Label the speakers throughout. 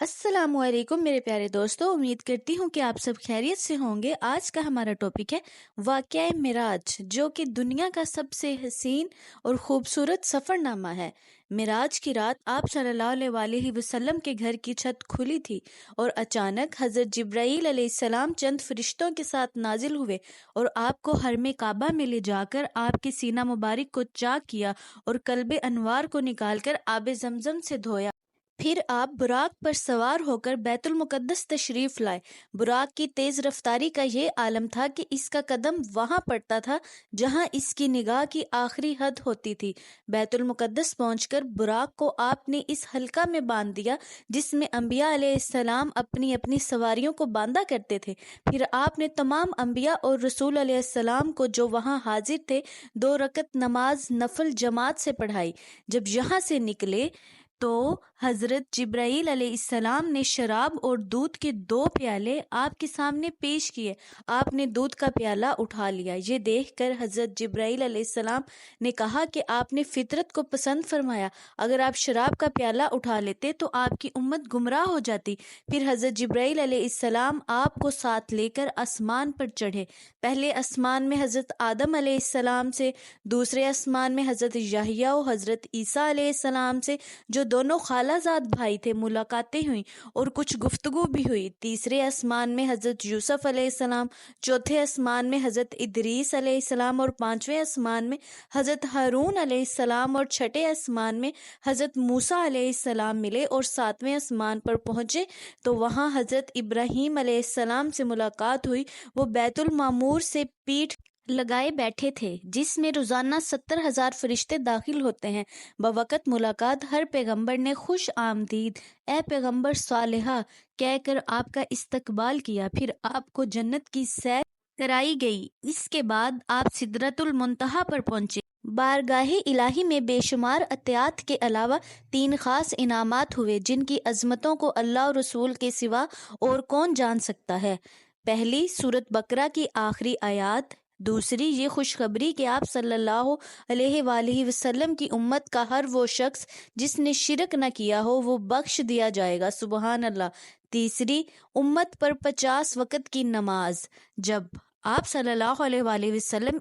Speaker 1: السلام علیکم میرے پیارے دوستو، امید کرتی ہوں کہ آپ سب خیریت سے ہوں گے۔ آج کا ہمارا ٹاپک ہے واقعہ معراج، جو کہ دنیا کا سب سے حسین اور خوبصورت سفر نامہ ہے۔ معراج کی رات آپ صلی اللہ علیہ وسلم کے گھر کی چھت کھلی تھی اور اچانک حضرت جبرائیل علیہ السلام چند فرشتوں کے ساتھ نازل ہوئے اور آپ کو حرم کعبہ میں لے جا کر آپ کے سینہ مبارک کو چاک کیا اور قلب انوار کو نکال کر آب زمزم سے دھویا۔ پھر آپ براق پر سوار ہو کر بیت المقدس تشریف لائے۔ براق کی تیز رفتاری کا یہ عالم تھا کہ اس کا قدم وہاں پڑتا تھا جہاں اس کی نگاہ کی آخری حد ہوتی تھی۔ بیت المقدس پہنچ کر براق کو آپ نے اس حلقہ میں باندھ دیا جس میں انبیاء علیہ السلام اپنی اپنی سواریوں کو باندھا کرتے تھے۔ پھر آپ نے تمام انبیاء اور رسول علیہ السلام کو جو وہاں حاضر تھے 2 رکعت نماز نفل جماعت سے پڑھائی۔ جب یہاں سے نکلے تو حضرت جبرائیل علیہ السلام نے شراب اور دودھ کے 2 پیالے آپ کے سامنے پیش کیے۔ آپ نے دودھ کا پیالہ اٹھا لیا۔ یہ دیکھ کر حضرت جبرائیل علیہ السلام نے کہا کہ آپ نے فطرت کو پسند فرمایا، اگر آپ شراب کا پیالہ اٹھا لیتے تو آپ کی امت گمراہ ہو جاتی۔ پھر حضرت جبرائیل علیہ السلام آپ کو ساتھ لے کر آسمان پر چڑھے۔ پہلے آسمان میں حضرت آدم علیہ السلام سے، دوسرے آسمان میں حضرت یحییٰ و حضرت عیسیٰ علیہ السلام سے جو دونوں خالہ زاد بھائی تھے ملاقاتیں ہوئیں اور کچھ گفتگو بھی ہوئی۔ تیسرے آسمان میں حضرت یوسف علیہ السلام، چوتھے آسمان میں حضرت ادریس علیہ السلام اور 5ویں آسمان میں حضرت ہارون علیہ السلام اور چھٹے آسمان میں حضرت موسیٰ علیہ السلام ملے اور 7ویں آسمان پر پہنچے تو وہاں حضرت ابراہیم علیہ السلام سے ملاقات ہوئی۔ وہ بیت المعمور سے پیٹھ لگائے بیٹھے تھے جس میں روزانہ 70,000 فرشتے داخل ہوتے ہیں۔ بوقت ملاقات ہر پیغمبر نے خوش آمدید اے پیغمبر صالحہ کہہ کر آپ کا استقبال کیا۔ پھر آپ کو جنت کی سیر کرائی گئی۔ اس کے بعد آپ سدرۃ المنتہا پر پہنچے۔ بارگاہ الہی میں بے شمار عطیات کے علاوہ 3 خاص انعامات ہوئے جن کی عظمتوں کو اللہ اور رسول کے سوا اور کون جان سکتا ہے۔ پہلی سورۃ بقرہ کی آخری آیات، دوسری یہ خوشخبری کہ آپ صلی اللہ علیہ وآلہ وسلم کی امت کا ہر وہ شخص جس نے شرک نہ کیا ہو وہ بخش دیا جائے گا، سبحان اللہ۔ تیسری امت پر 50 وقت کی نماز۔ جب آپ صلی اللہ علیہ وآلہ وسلم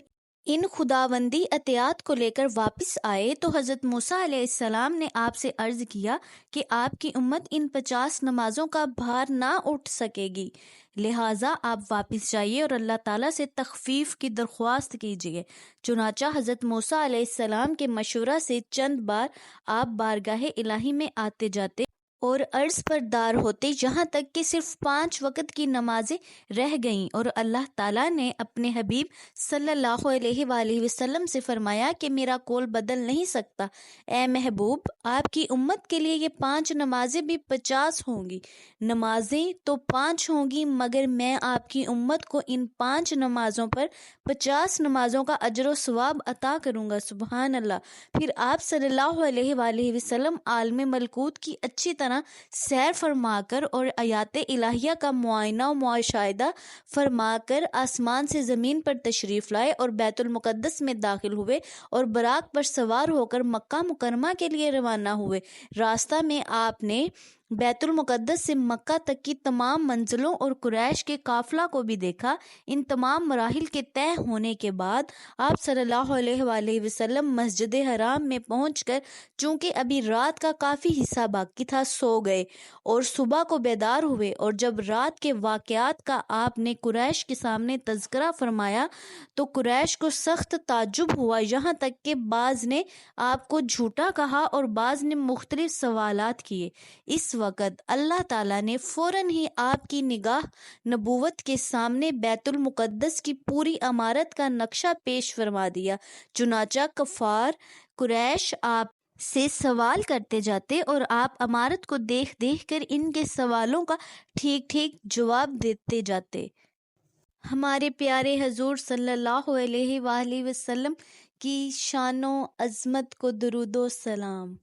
Speaker 1: ان خداوندی عطیات کو لے کر واپس آئے تو حضرت موسیٰ علیہ السلام نے آپ سے عرض کیا کہ آپ کی امت ان 50 نمازوں کا بھار نہ اٹھ سکے گی، لہٰذا آپ واپس جائیے اور اللہ تعالیٰ سے تخفیف کی درخواست کیجیے۔ چنانچہ حضرت موسیٰ علیہ السلام کے مشورہ سے چند بار آپ بارگاہ الہی میں آتے جاتے اور عرض پر دار ہوتے یہاں تک کہ صرف 5 وقت کی نمازیں رہ گئیں اور اللہ تعالیٰ نے اپنے حبیب صلی اللہ علیہ وآلہ وسلم سے فرمایا کہ میرا قول بدل نہیں سکتا، اے محبوب آپ کی امت کے لیے یہ 5 نمازیں بھی 50 ہوں گی۔ نمازیں تو 5 ہوں گی مگر میں آپ کی امت کو ان 5 نمازوں پر 50 نمازوں کا اجر و ثواب عطا کروں گا، سبحان اللہ۔ پھر آپ صلی اللہ علیہ وآلہ وسلم عالم ملکوت کی اچھی طرح سیر فرما کر اور آیات الہیہ کا معائنہ و مشاہدہ فرما کر آسمان سے زمین پر تشریف لائے اور بیت المقدس میں داخل ہوئے اور براق پر سوار ہو کر مکہ مکرمہ کے لیے روانہ ہوئے۔ راستہ میں آپ نے بیت المقدس سے مکہ تک کی تمام منزلوں اور قریش کے قافلہ کو بھی دیکھا۔ ان تمام مراحل کے طے ہونے کے بعد آپ صلی اللہ علیہ وآلہ وسلم مسجد حرام میں پہنچ کر چونکہ ابھی رات کا کافی حصہ باقی تھا سو گئے اور صبح کو بیدار ہوئے، اور جب رات کے واقعات کا آپ نے قریش کے سامنے تذکرہ فرمایا تو قریش کو سخت تعجب ہوا، یہاں تک کہ بعض نے آپ کو جھوٹا کہا اور بعض نے مختلف سوالات کیے۔ اس وقت اللہ تعالیٰ نے فوراً ہی آپ کی نگاہ نبوت کے سامنے بیت المقدس کی پوری عمارت کا نقشہ پیش فرما دیا۔ چنانچہ کفار قریش آپ سے سوال کرتے جاتے اور آپ عمارت کو دیکھ دیکھ کر ان کے سوالوں کا ٹھیک ٹھیک جواب دیتے جاتے۔ ہمارے پیارے حضور صلی اللہ علیہ وآلہ وسلم کی شان و عظمت کو درود و سلام۔